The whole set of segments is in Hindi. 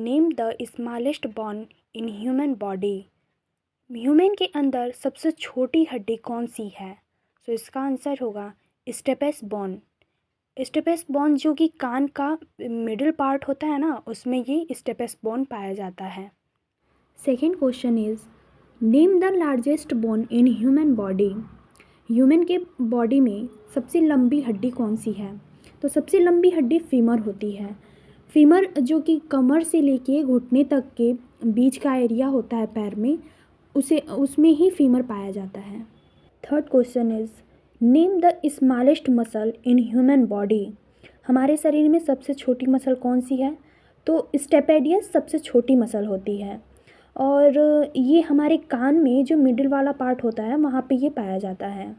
Name the smallest bone in human body. Human के अंदर सबसे छोटी हड्डी कौन सी है? तो इसका आंसर होगा स्टेपस बोन। स्टेपस बोन जो कि कान का मिडिल पार्ट होता है ना, उसमें ये स्टेपस बोन पाया जाता है। Second question is name the largest bone in human body. Human के बॉडी में सबसे लंबी हड्डी कौन सी है? तो सबसे लंबी हड्डी फीमर होती है। फीमर जो कि कमर से लेके घुटने तक के बीच का एरिया होता है पैर में, उसमें ही फीमर पाया जाता है। Third question is name the smallest muscle in human body. हमारे शरीर में सबसे छोटी मसल कौन सी है? तो स्टेपेडियस सबसे छोटी मसल होती है और ये हमारे कान में जो मिडिल वाला पार्ट होता है वहाँ पे ये पाया जाता है।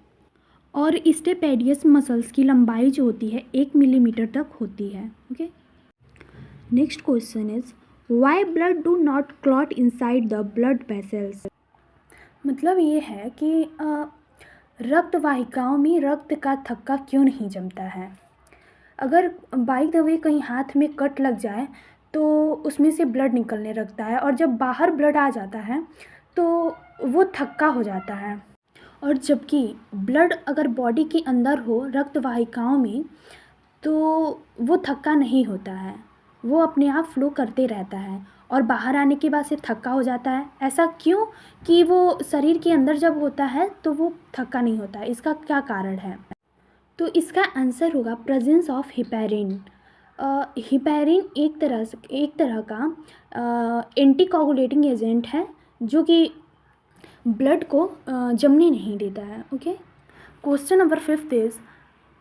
और स्टेपेडियस मसल्स की लंबाई जो होती है 1 मिलीमीटर तक होती है। Okay, next question is why blood do not clot inside the blood vessels. मतलब ये है कि रक्त वाहिकाओं में रक्त का थक्का क्यों नहीं जमता है। अगर बाय द वे कहीं हाथ में कट लग जाए तो उसमें से ब्लड निकलने लगता है और जब बाहर ब्लड आ जाता है तो वो थक्का हो जाता है। और जबकि ब्लड अगर बॉडी के अंदर हो रक्त वाहिकाओं में तो वो थक्का नहीं होता है, वो अपने आप फ्लो करते रहता है और बाहर आने के बाद से थक्का हो जाता है। ऐसा क्यों कि वो शरीर के अंदर जब होता है तो वो थक्का नहीं होता है, इसका क्या कारण है? तो इसका आंसर होगा प्रेजेंस ऑफ हिपैरिन। हिपैरिन एक तरह का एंटीकोगुलेटिंग एजेंट है जो कि ब्लड को जमने नहीं देता है। Okay, question number 5 is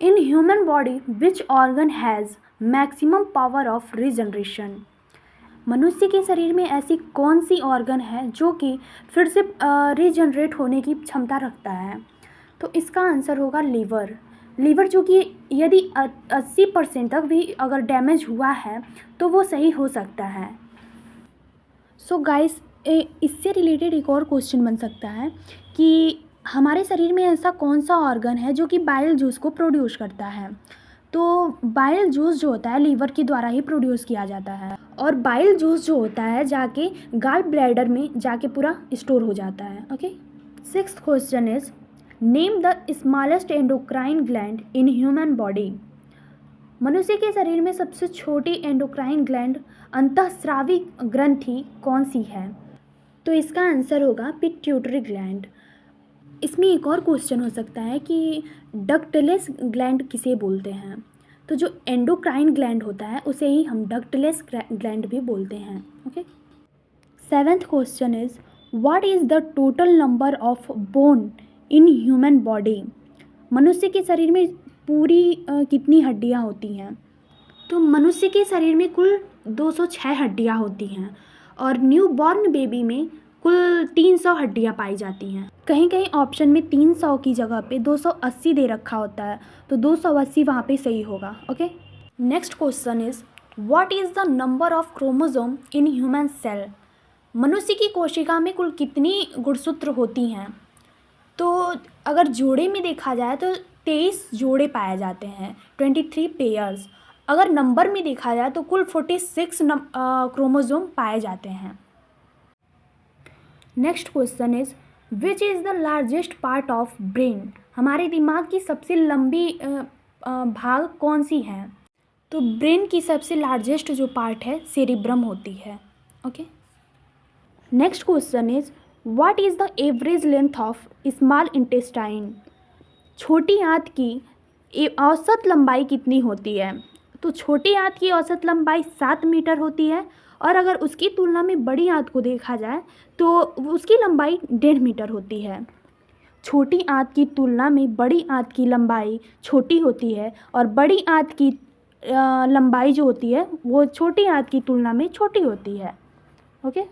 in human body which organ has maximum power of regeneration. मनुष्य के शरीर में ऐसी कौन सी ऑर्गन है जो कि फिर से रीजनरेट होने की क्षमता रखता है? तो इसका आंसर होगा लीवर। लीवर जो कि यदि 80% तक भी अगर डैमेज हुआ है तो वो सही हो सकता है। सो गाइस, इससे रिलेटेड एक और क्वेश्चन बन सकता है कि हमारे शरीर में ऐसा कौन सा ऑर्गन है जो कि बाइल जूस को प्रोड्यूस करता है? तो बाइल जूस जो होता है लीवर के द्वारा ही प्रोड्यूस किया जाता है और बाइल जूस जो होता है जाके गाल ब्लैडर में जाके पूरा स्टोर हो जाता है। Okay, sixth question is name the smallest endocrine gland in human body. मनुष्य के शरीर में सबसे छोटी एंडोक्राइन ग्लैंड अंतःस्रावी ग्रंथि कौन सी है? तो इसका आंसर होगा पिट्यूटरी ग्लैंड। इसमें एक और क्वेश्चन हो सकता है कि डक्टलेस ग्लैंड किसे बोलते हैं? तो जो एंडोक्राइन ग्लैंड होता है उसे ही हम डक्टलेस ग्लैंड भी बोलते हैं। Okay, seventh question is what is the total number of bone in human body. मनुष्य के शरीर में पूरी कितनी हड्डियाँ होती हैं? तो मनुष्य के शरीर में कुल 206 हड्डियाँ होती हैं और न्यू बॉर्न बेबी में कुल 300 हड्डियाँ पाई जाती हैं। कहीं कहीं ऑप्शन में 300 की जगह पे 280 दे रखा होता है, तो 280 वहाँ पे सही होगा। Okay, next question is what is the number of chromosome in human cell. मनुष्य की कोशिका में कुल कितनी गुणसूत्र होती हैं? तो अगर जोड़े में देखा जाए तो 23 जोड़े पाए जाते हैं, 23 पेयर्स। अगर नंबर में देखा जाए तो कुल 46 क्रोमोसोम पाए जाते हैं। Next question is which is the largest part of brain. हमारे दिमाग की सबसे लंबी भाग कौन सी है? तो ब्रेन की सबसे लार्जेस्ट जो पार्ट है सेरिब्रम होती है। Okay, next question is what is the average length of small intestine. छोटी आंत की औसत लंबाई कितनी होती है? तो छोटी आंत की औसत लंबाई 7 मीटर होती है और अगर उसकी तुलना में बड़ी आंत को देखा जाए तो उसकी लंबाई 1.5 मीटर होती है। छोटी आंत की तुलना में बड़ी आंत की लंबाई छोटी होती है और बड़ी आंत की लंबाई जो होती है वो छोटी आंत की तुलना में छोटी होती है। ओके।